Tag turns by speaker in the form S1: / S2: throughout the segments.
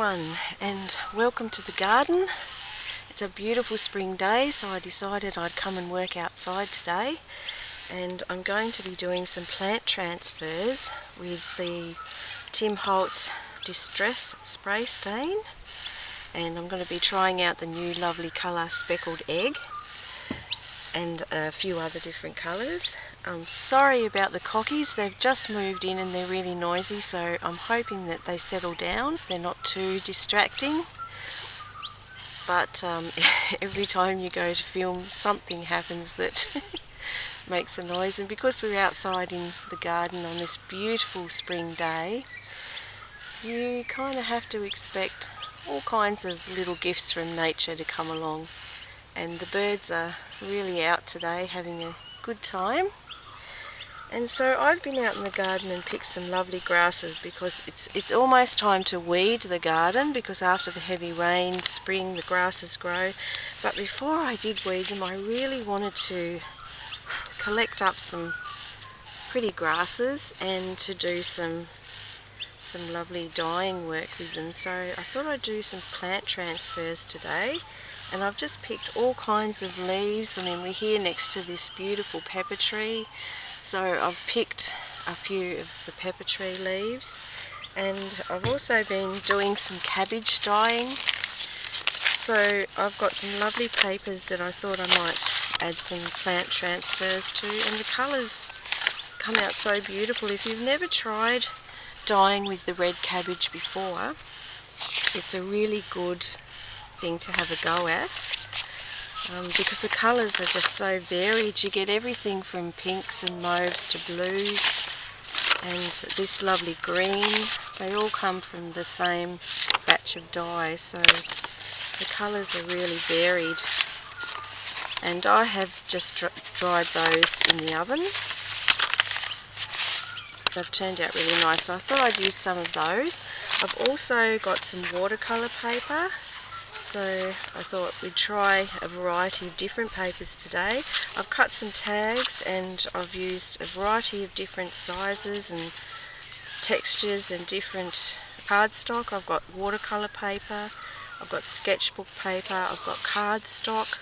S1: everyone, and welcome to the garden. It's a beautiful spring day, so I decided I'd come and work outside today, and I'm going to be doing some plant transfers with the Tim Holtz Distress Spray Stain, and I'm going to be trying out the new lovely colour Speckled Egg and a few other different colours. I'm sorry about the cockies, they've just moved in and they're really noisy, so I'm hoping that they settle down. They're not too distracting, but every time you go to film something happens that makes a noise, and because we're outside in the garden on this beautiful spring day, you kind of have to expect all kinds of little gifts from nature to come along. And the birds are really out today having a good time. And so I've been out in the garden and picked some lovely grasses because it's almost time to weed the garden, because after the heavy rain, spring, the grasses grow. But before I did weed them, I really wanted to collect up some pretty grasses and to do some lovely dyeing work with them. So I thought I'd do some plant transfers today. And I've just picked all kinds of leaves. I mean, we're here next to this beautiful pepper tree, so I've picked a few of the pepper tree leaves, and I've also been doing some cabbage dyeing. So I've got some lovely papers that I thought I might add some plant transfers to, and the colours come out so beautiful. If you've never tried dyeing with the red cabbage before, it's a really good thing to have a go at, because the colours are just so varied. You get everything from pinks and mauves to blues, and this lovely green. They all come from the same batch of dye, so the colours are really varied. And I have just dried those in the oven. They've turned out really nice, so I thought I'd use some of those. I've also got some watercolour paper, so I thought we'd try a variety of different papers today. I've cut some tags and I've used a variety of different sizes and textures and different cardstock. I've got watercolour paper, I've got sketchbook paper, I've got cardstock.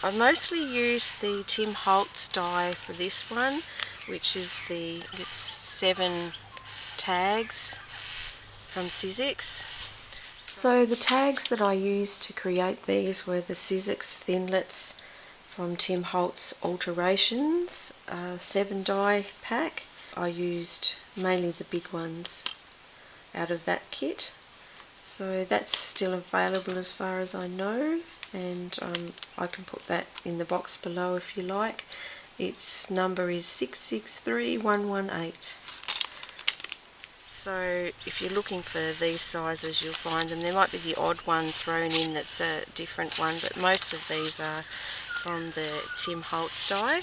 S1: I've mostly used the Tim Holtz dye for this one, which is it's 7 tags from Sizzix. So the tags that I used to create these were the Sizzix Thinlits from Tim Holtz Alterations 7 die pack. I used mainly the big ones out of that kit. So that's still available as far as I know, and I can put that in the box below if you like. Its number is 663118. So if you're looking for these sizes, you'll find them. There might be the odd one thrown in that's a different one, but most of these are from the Tim Holtz dye.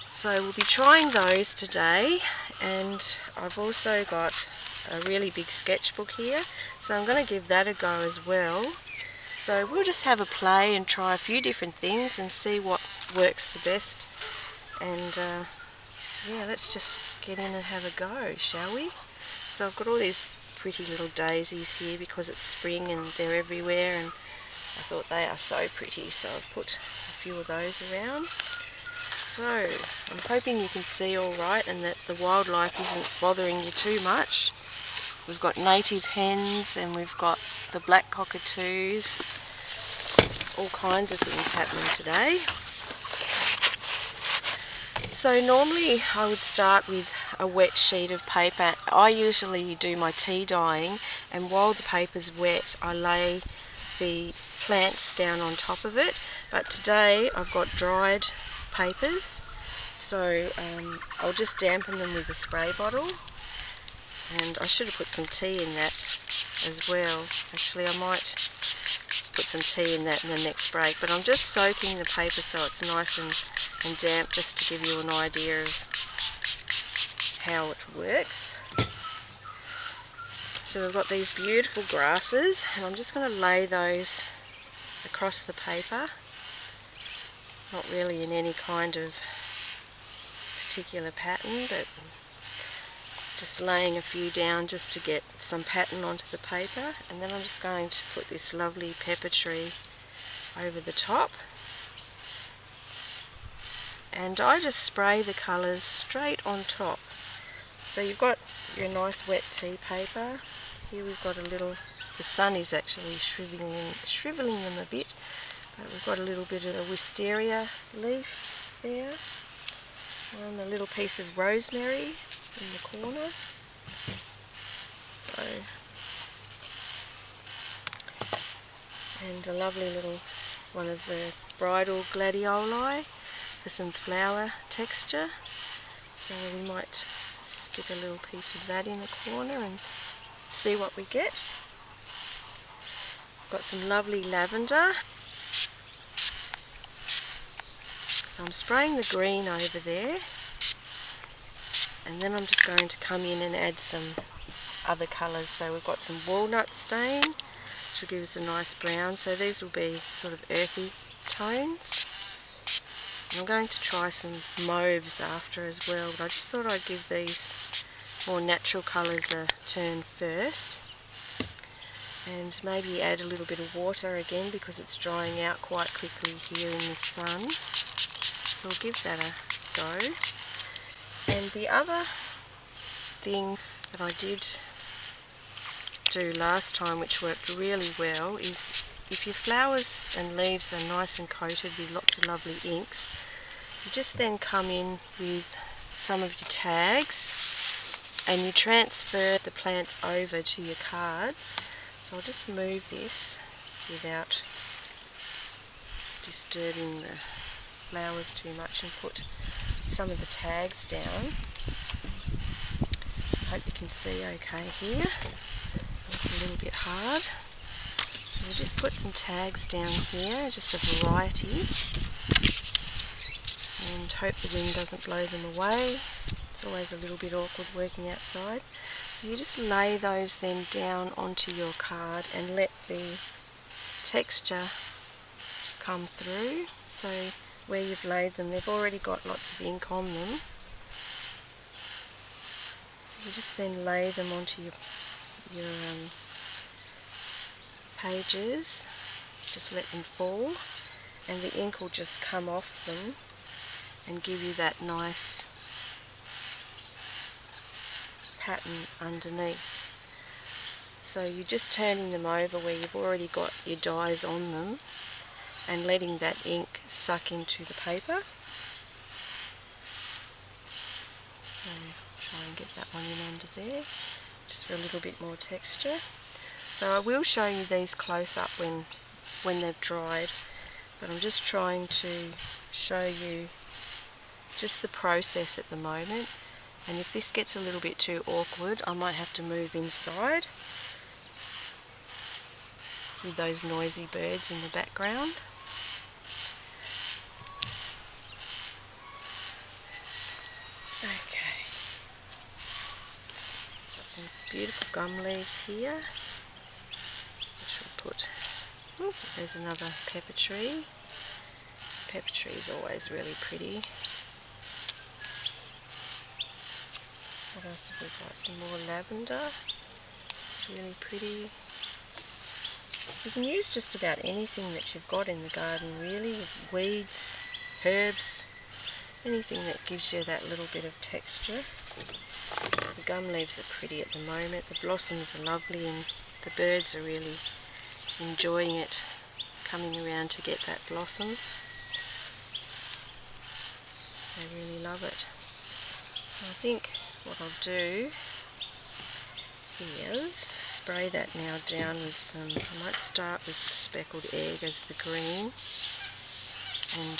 S1: So we'll be trying those today, and I've also got a really big sketchbook here, so I'm going to give that a go as well. So we'll just have a play and try a few different things and see what works the best. And yeah, let's just get in and have a go, shall we? So I've got all these pretty little daisies here because it's spring and they're everywhere, and I thought they are so pretty, so I've put a few of those around. So I'm hoping you can see all right and that the wildlife isn't bothering you too much. We've got native hens and we've got the black cockatoos, all kinds of things happening today. So normally I would start with a wet sheet of paper. I usually do my tea dyeing, and while the paper's wet I lay the plants down on top of it, but today I've got dried papers, so I'll just dampen them with a spray bottle, and I should have put some tea in that as well. Actually, I might put some tea in that in the next break, but I'm just soaking the paper so it's nice and damp, just to give you an idea of how it works. So we've got these beautiful grasses, and I'm just going to lay those across the paper, not really in any kind of particular pattern, but Just laying a few down just to get some pattern onto the paper, and then I'm just going to put this lovely pepper tree over the top. And I just spray the colours straight on top. So you've got your nice wet tea paper. Here we've got a little, the sun is actually shrivelling them a bit, but we've got a little bit of a wisteria leaf there, and a little piece of rosemary in the corner. So, and a lovely little one of the bridal gladioli for some flower texture. So we might stick a little piece of that in a corner and see what we get. Got some lovely lavender. So I'm spraying the green over there, and then I'm just going to come in and add some other colours. So we've got some walnut stain, which will give us a nice brown. So these will be sort of earthy tones. And I'm going to try some mauves after as well, but I just thought I'd give these more natural colours a turn first. And maybe add a little bit of water again because it's drying out quite quickly here in the sun. So I'll give that a go. And the other thing that I did do last time, which worked really well, is if your flowers and leaves are nice and coated with lots of lovely inks, you just then come in with some of your tags and you transfer the plants over to your card. So I'll just move this without disturbing the flowers too much and put some of the tags down. I hope you can see okay here. It's a little bit hard. So we'll just put some tags down here, just a variety, and hope the wind doesn't blow them away. It's always a little bit awkward working outside. So you just lay those then down onto your card and let the texture come through. So where you've laid them, they've already got lots of ink on them. So you just then lay them onto your pages, just let them fall, and the ink will just come off them and give you that nice pattern underneath. So you're just turning them over where you've already got your dies on them and letting that ink suck into the paper. So try and get that one in under there, just for a little bit more texture. So I will show you these close up when they've dried, but I'm just trying to show you just the process at the moment. And if this gets a little bit too awkward, I might have to move inside with those noisy birds in the background. Okay, got some beautiful gum leaves here, which we'll put. Ooh, there's another pepper tree. Pepper tree is always really pretty. What else have we got? Some more lavender, really pretty. You can use just about anything that you've got in the garden really, weeds, herbs, anything that gives you that little bit of texture. The gum leaves are pretty at the moment, the blossoms are lovely, and the birds are really enjoying it, coming around to get that blossom. They really love it. So I think what I'll do is spray that now down with some, I might start with the speckled egg as the green. And,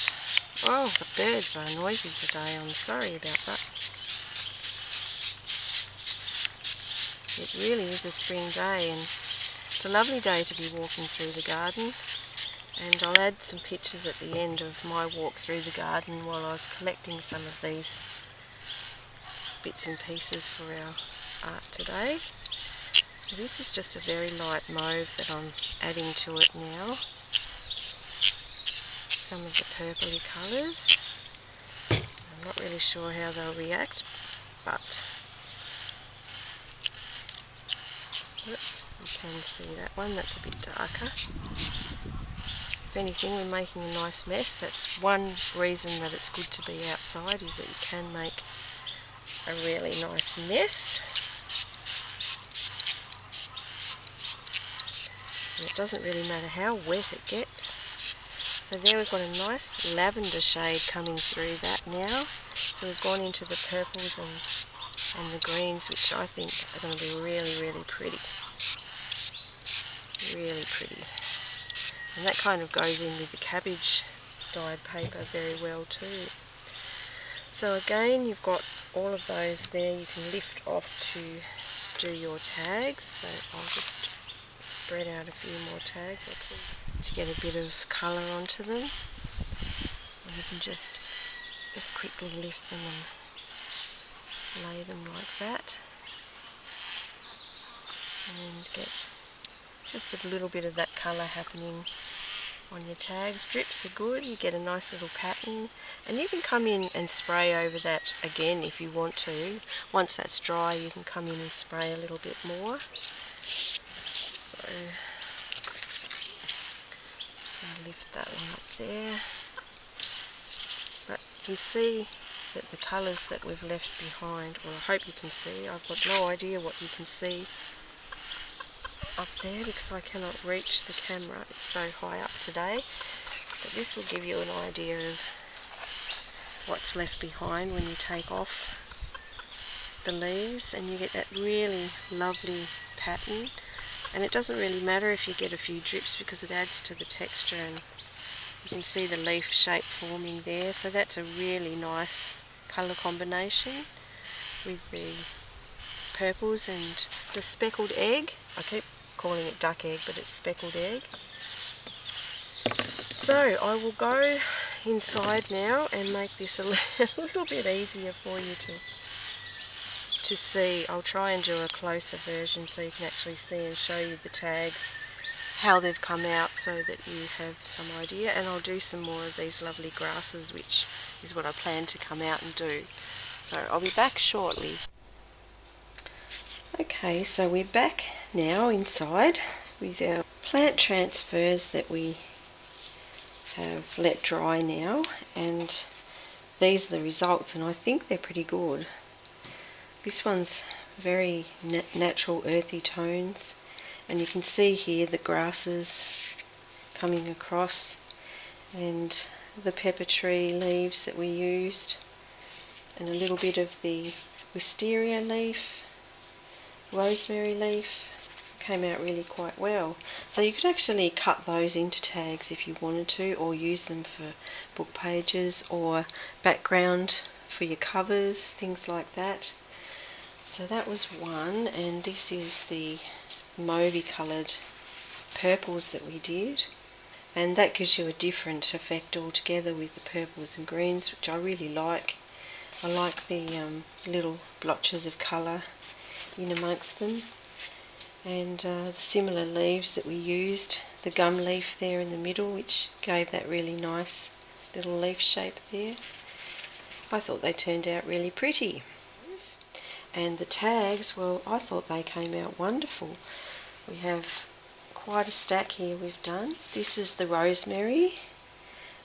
S1: oh, the birds are noisy today, I'm sorry about that. It really is a spring day, and it's a lovely day to be walking through the garden. And I'll add some pictures at the end of my walk through the garden while I was collecting some of these bits and pieces for our art today. So this is just a very light mauve that I'm adding to it now. Some of the purpley colours. I'm not really sure how they'll react, but Oops, you can see that one, that's a bit darker. If anything, we're making a nice mess. That's one reason that it's good to be outside, is that you can make a really nice mess. And it doesn't really matter how wet it gets. So there we've got a nice lavender shade coming through that now. So we've gone into the purples and the greens, which I think are going to be really, really pretty. Really pretty. And that kind of goes in with the cabbage dyed paper very well too. So again, you've got all of those there. You can lift off to do your tags. So I'll just spread out a few more tags to get a bit of colour onto them. And you can just quickly lift them and lay them like that. And get just a little bit of that colour happening on your tags. Drips are good, you get a nice little pattern, and you can come in and spray over that again if you want to. Once that's dry, you can come in and spray a little bit more. So just going to lift that one up there. But you can see that the colours that we've left behind, well, I hope you can see, I've got no idea what you can see up there because I cannot reach the camera, it's so high up today. But this will give you an idea of what's left behind when you take off the leaves, and you get that really lovely pattern. And it doesn't really matter if you get a few drips because it adds to the texture, and you can see the leaf shape forming there. So that's a really nice colour combination with the purples and the speckled egg. I keep calling it duck egg, but it's speckled egg. So I will go inside now and make this a little bit easier for you to see. I'll try and do a closer version so you can actually see and show you the tags, how they've come out, so that you have some idea. And I'll do some more of these lovely grasses, which is what I plan to come out and do. So I'll be back shortly. Okay, so we're back now inside with our plant transfers that we have let dry now, and these are the results, and I think they're pretty good. This one's very natural earthy tones, and you can see here the grasses coming across and the pepper tree leaves that we used, and a little bit of the wisteria leaf, rosemary leaf. Came out really quite well. So you could actually cut those into tags if you wanted to, or use them for book pages or background for your covers, things like that. So that was one, and this is the mauvey coloured purples that we did, and that gives you a different effect altogether with the purples and greens, which I really like. I like the little blotches of colour in amongst them. And the similar leaves that we used, the gum leaf there in the middle, which gave that really nice little leaf shape there. I thought they turned out really pretty. And the tags, well, I thought they came out wonderful. We have quite a stack here we've done. This is the rosemary,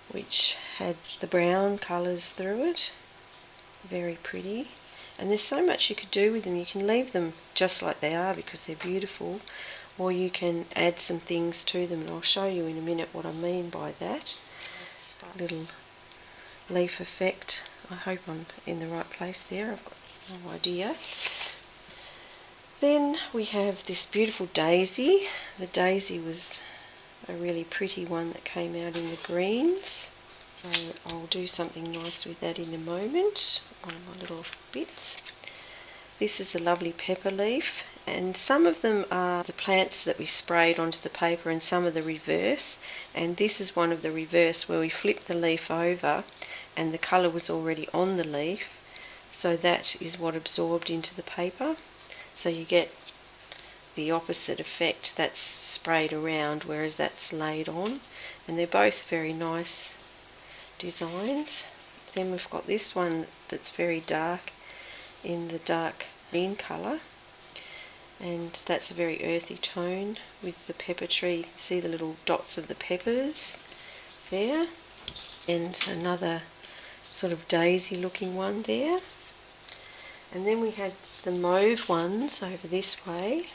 S1: which had the brown colours through it. Very pretty. And there's so much you could do with them. You can leave them just like they are because they're beautiful, or you can add some things to them, and I'll show you in a minute what I mean by that. This little leaf effect. I hope I'm in the right place there. I've got no idea. Then we have this beautiful daisy. The daisy was a really pretty one that came out in the greens. So I'll do something nice with that in a moment. One of my little bits. This is a lovely pepper leaf, and some of them are the plants that we sprayed onto the paper and some are the reverse, and this is one of the reverse where we flipped the leaf over and the colour was already on the leaf, so that is what absorbed into the paper. So you get the opposite effect, that's sprayed around whereas that's laid on, and they're both very nice designs. Then we've got this one that's very dark in the dark green colour, and that's a very earthy tone with the pepper tree. You can see the little dots of the peppers there, and another sort of daisy looking one there. And then we had the mauve ones over this way,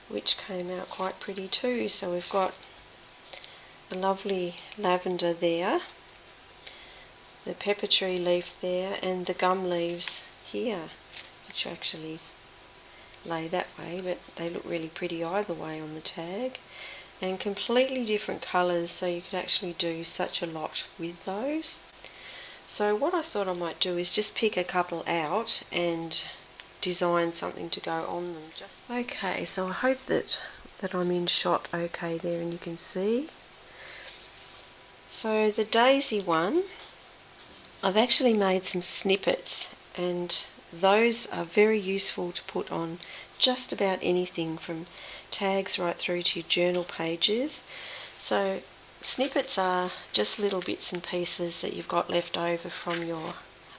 S1: which came out quite pretty too. So we've got the lovely lavender there, the pepper tree leaf there, and the gum leaves here, which actually lay that way, but they look really pretty either way on the tag. And completely different colours, so you could actually do such a lot with those. So what I thought I might do is just pick a couple out and design something to go on them. Okay, so I hope that I'm in shot okay there and you can see. So the daisy one, I've actually made some snippets, and those are very useful to put on just about anything from tags right through to your journal pages. So snippets are just little bits and pieces that you've got left over from your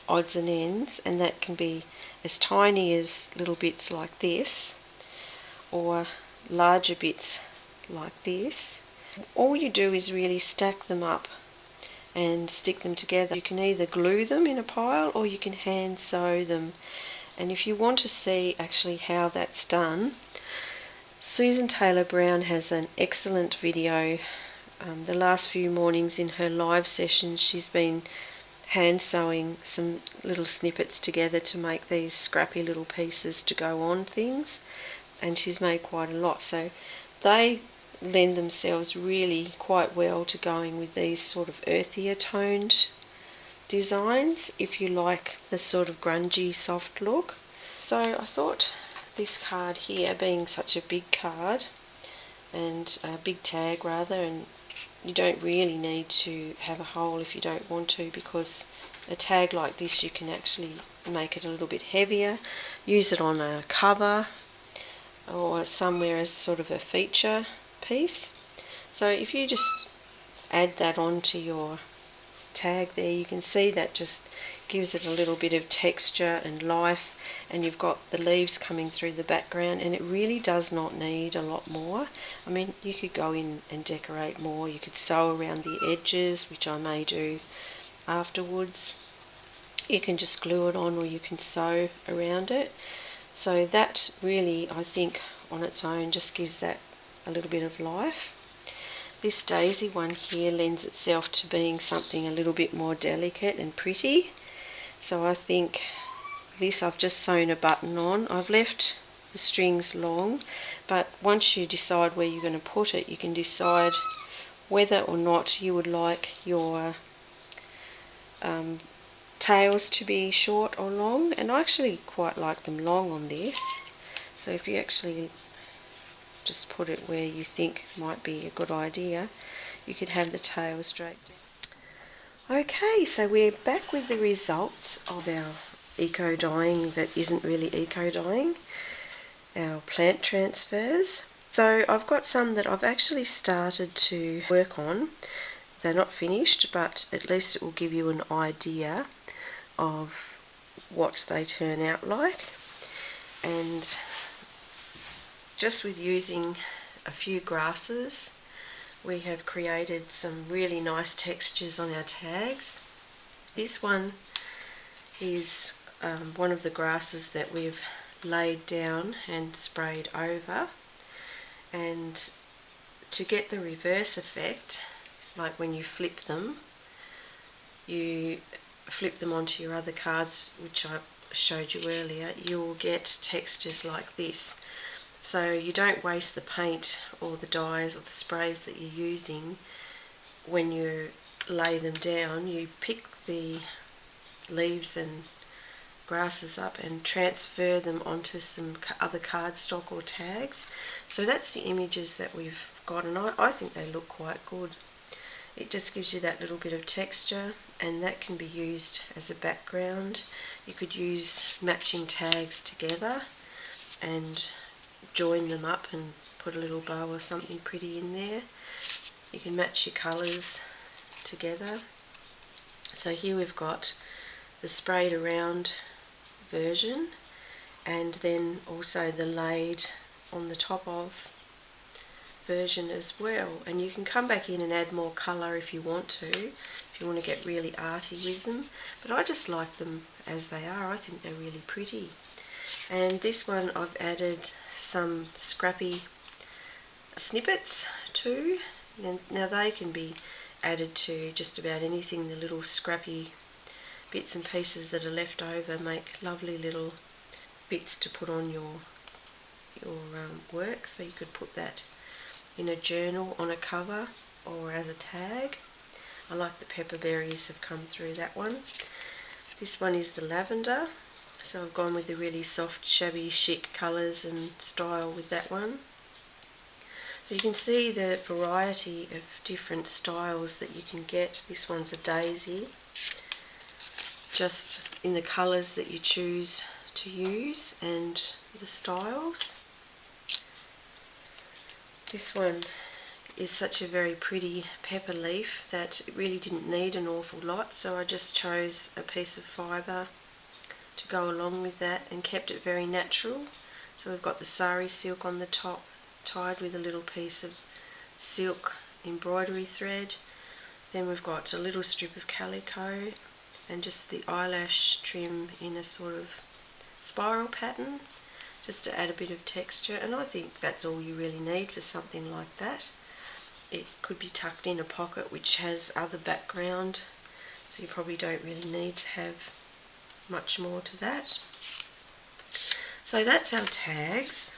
S1: odds and ends, and that can be as tiny as little bits like this or larger bits like this. All you do is really stack them up and stick them together. You can either glue them in a pile or you can hand sew them, and if you want to see actually how that's done, Susan Taylor Brown has an excellent video. The last few mornings in her live sessions she's been hand sewing some little snippets together to make these scrappy little pieces to go on things, and she's made quite a lot, so they lend themselves really quite well to going with these sort of earthier toned designs if you like the sort of grungy soft look. So I thought this card here, being such a big card and a big tag rather, and you don't really need to have a hole if you don't want to, because a tag like this you can actually make it a little bit heavier, use it on a cover or somewhere as sort of a feature piece. So if you just add that onto your tag there, you can see that just gives it a little bit of texture and life, and you've got the leaves coming through the background, and it really does not need a lot more. I mean, you could go in and decorate more, you could sew around the edges, which I may do afterwards. You can just glue it on or you can sew around it. So that really, I think, on its own just gives that a little bit of life. This daisy one here lends itself to being something a little bit more delicate and pretty. So I think this, I've just sewn a button on. I've left the strings long, but once you decide where you're going to put it, you can decide whether or not you would like your tails to be short or long, and I actually quite like them long on this. So if you actually just put it where you think might be a good idea, you could have the tails draped down. Okay, so we're back with the results of our eco dyeing that isn't really eco dyeing, our plant transfers. So I've got some that I've actually started to work on. They're not finished, but at least it will give you an idea of what they turn out like. And just with using a few grasses, we have created some really nice textures on our tags. This one is one of the grasses that we've laid down and sprayed over, and to get the reverse effect, like when you flip them, you flip them onto your other cards, which I showed you earlier, you'll get textures like this. So you don't waste the paint or the dyes or the sprays that you're using when you lay them down. You pick the leaves and grasses up and transfer them onto some other cardstock or tags. So that's the images that we've got, and I think they look quite good. It just gives you that little bit of texture, and that can be used as a background. You could use matching tags together and join them up and put a little bow or something pretty in there. You can match your colours together. So here we've got the sprayed around version, and then also the laid on the top of version as well. And you can come back in and add more colour if you want to get really arty with them, but I just like them as they are. I think they're really pretty. And this one I've added some scrappy snippets too. Now they can be added to just about anything. The little scrappy bits and pieces that are left over make lovely little bits to put on your work. So you could put that in a journal, on a cover, or as a tag. I like the pepper berries have come through that one. This one is the lavender, so I've gone with the really soft, shabby, chic colours and style with that one. So you can see the variety of different styles that you can get. This one's a daisy, just in the colours that you choose to use and the styles. This one is such a very pretty pepper leaf that it really didn't need an awful lot, so I just chose a piece of fibre to go along with that and kept it very natural. So we've got the sari silk on the top, tied with a little piece of silk embroidery thread. Then we've got a little strip of calico and just the eyelash trim in a sort of spiral pattern, just to add a bit of texture. And I think that's all you really need for something like that. It could be tucked in a pocket which has other background, so you probably don't really need to have much more to that. So that's our tags.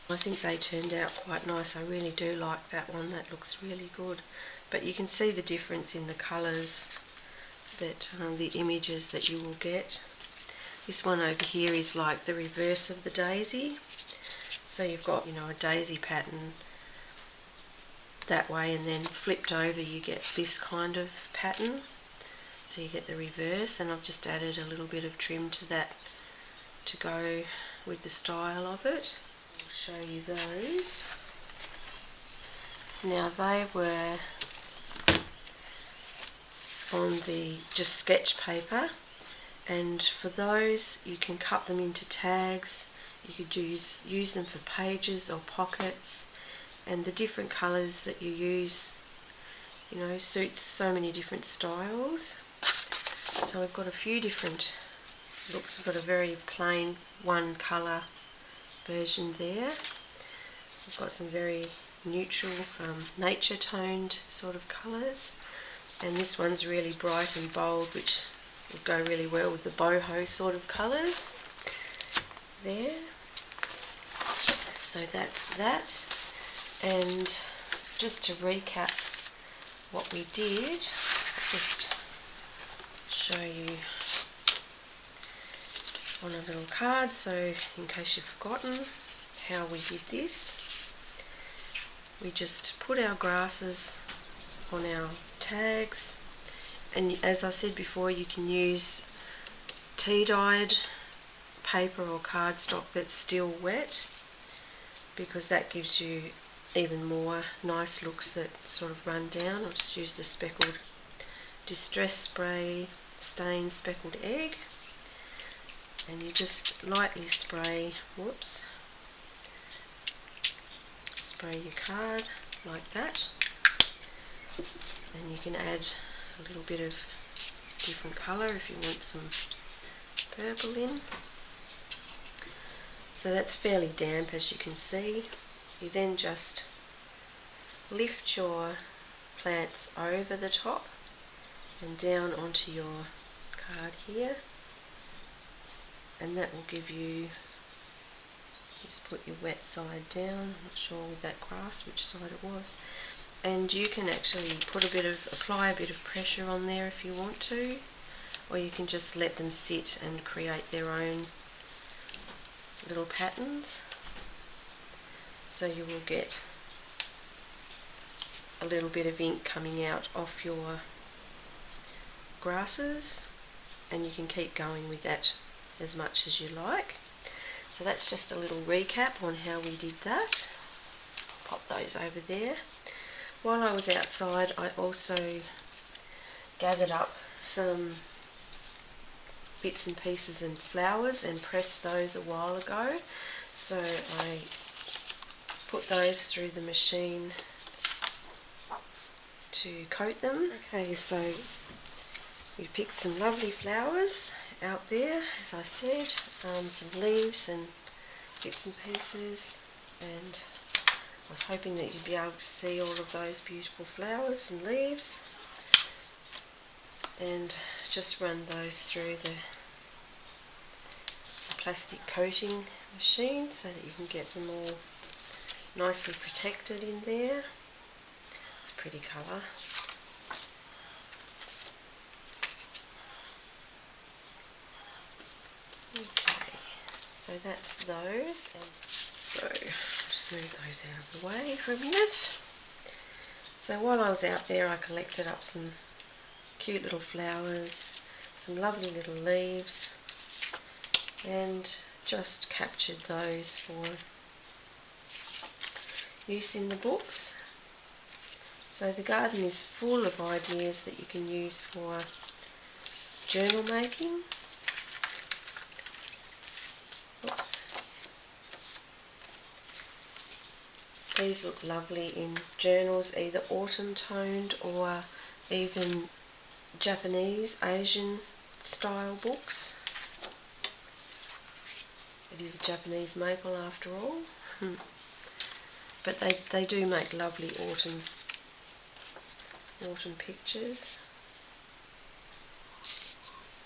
S1: I think they turned out quite nice. I really do like that one. That looks really good. But you can see the difference in the colours, that the images that you will get. This one over here is like the reverse of the daisy. So you've got, a daisy pattern that way, and then flipped over you get this kind of pattern. So you get the reverse, and I've just added a little bit of trim to that to go with the style of it. I'll show you those. Now they were on the just sketch paper, and for those you can cut them into tags. You could use them for pages or pockets, and the different colours that you use, suits so many different styles. So we've got a few different looks. We've got a very plain one colour version there. We've got some very neutral, nature toned sort of colours, and this one's really bright and bold, which would go really well with the boho sort of colours there. So that's that. And just to recap what we did, I'll just show you on a little card, so in case you've forgotten how we did this. We just put our grasses on our tags, and as I said before, you can use tea-dyed paper or cardstock that's still wet, because that gives you even more nice looks that sort of run down. I'll just use the speckled Distress Spray Stain Speckled Egg, and you just lightly spray, spray your card like that, and you can add a little bit of different colour if you want some purple in. So that's fairly damp, as you can see. You then just lift your plants over the top and down onto your card here, and that will give you, just put your wet side down. I'm not sure with that grass which side it was, and you can actually apply a bit of pressure on there if you want to, or you can just let them sit and create their own little patterns. So you will get a little bit of ink coming out off your grasses, and you can keep going with that as much as you like. So that's just a little recap on how we did that. Pop those over there. While I was outside, I also gathered up some bits and pieces and flowers and pressed those a while ago, so I put those through the machine to coat them. Okay, so we picked some lovely flowers out there, as I said, some leaves and bits and pieces, and I was hoping that you'd be able to see all of those beautiful flowers and leaves, and just run those through the plastic coating machine so that you can get them all nicely protected in there. It's a pretty colour. Okay, so that's those, and so I'll just move those out of the way for a minute. So while I was out there, I collected up some cute little flowers, some lovely little leaves, and just captured those for use in the books. So the garden is full of ideas that you can use for journal making. Oops. These look lovely in journals, either autumn toned or even Japanese, Asian style books. It is a Japanese maple after all. But they do make lovely autumn pictures.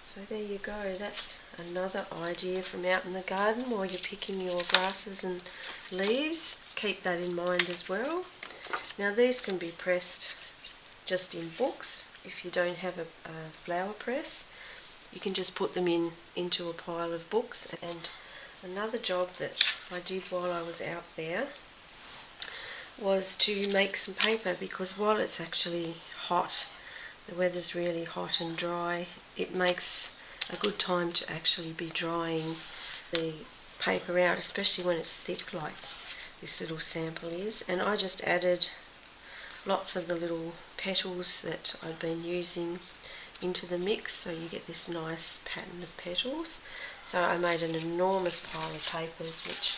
S1: So there you go, that's another idea from out in the garden while you're picking your grasses and leaves. Keep that in mind as well. Now these can be pressed just in books. If you don't have a flower press, you can just put them into a pile of books. And another job that I did while I was out there was to make some paper, because while it's actually hot, the weather's really hot and dry, it makes a good time to actually be drying the paper out, especially when it's thick like this little sample is. And I just added lots of the little petals that I'd been using into the mix, so you get this nice pattern of petals. So I made an enormous pile of papers, which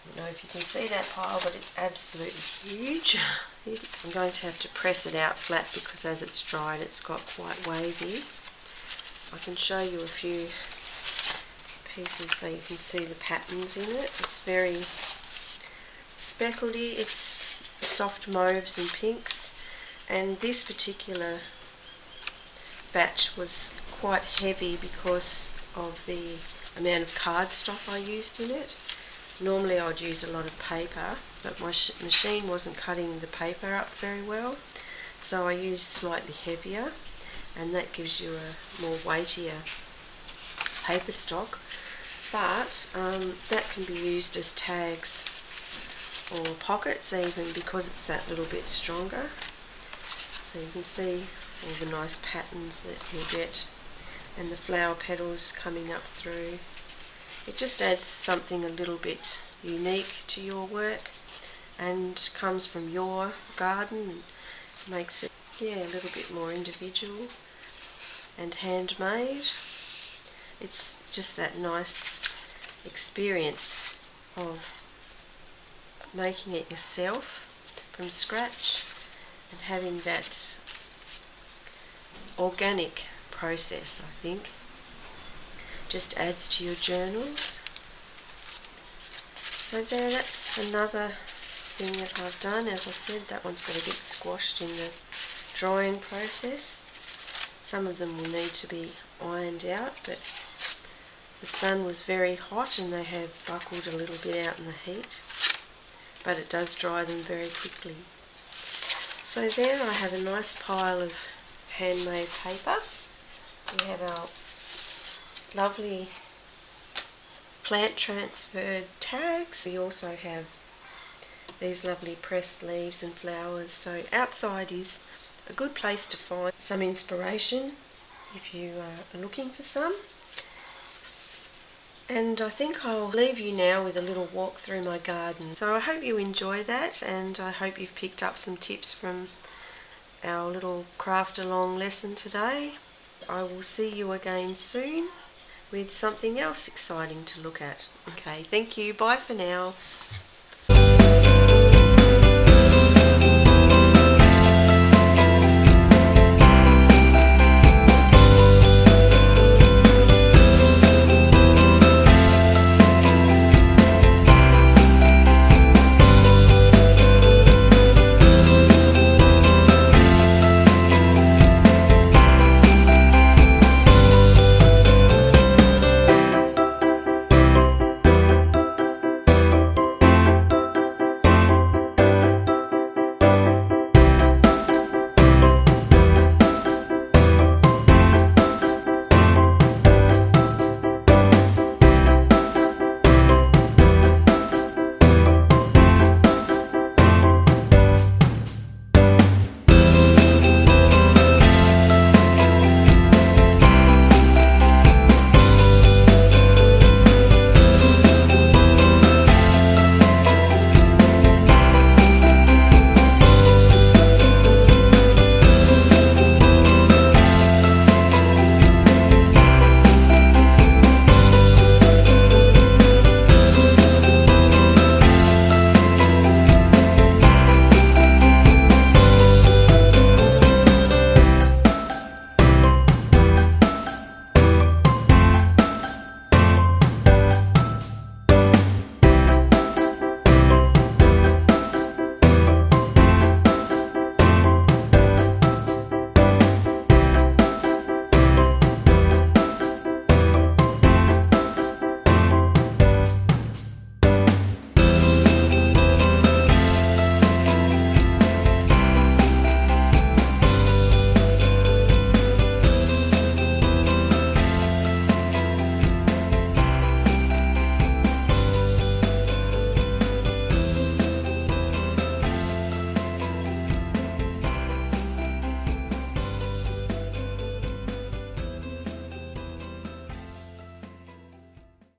S1: I don't know if you can see that pile, but it's absolutely huge. I'm going to have to press it out flat because as it's dried it's got quite wavy. I can show you a few pieces so you can see the patterns in it. It's very speckledy, it's soft mauves and pinks, and this particular batch was quite heavy because of the amount of cardstock I used in it. Normally I'd use a lot of paper, but my machine wasn't cutting the paper up very well, so I used slightly heavier, and that gives you a more weightier paper stock. But that can be used as tags or pockets even, because it's that little bit stronger. So you can see all the nice patterns that you'll get, and the flower petals coming up through. It just adds something a little bit unique to your work and comes from your garden and makes it a little bit more individual and handmade. It's just that nice experience of making it yourself from scratch and having that organic process, I think. Just adds to your journals. So there, that's another thing that I've done. As I said, that one's got to get squashed in the drying process. Some of them will need to be ironed out, but the sun was very hot and they have buckled a little bit out in the heat, but it does dry them very quickly. So there I have a nice pile of handmade paper. We have our lovely plant transferred tags. We also have these lovely pressed leaves and flowers. So outside is a good place to find some inspiration if you are looking for some. And I think I'll leave you now with a little walk through my garden. So I hope you enjoy that, and I hope you've picked up some tips from our little craft along lesson today. I will see you again soon. with something else exciting to look at. Okay, thank you. Bye for now.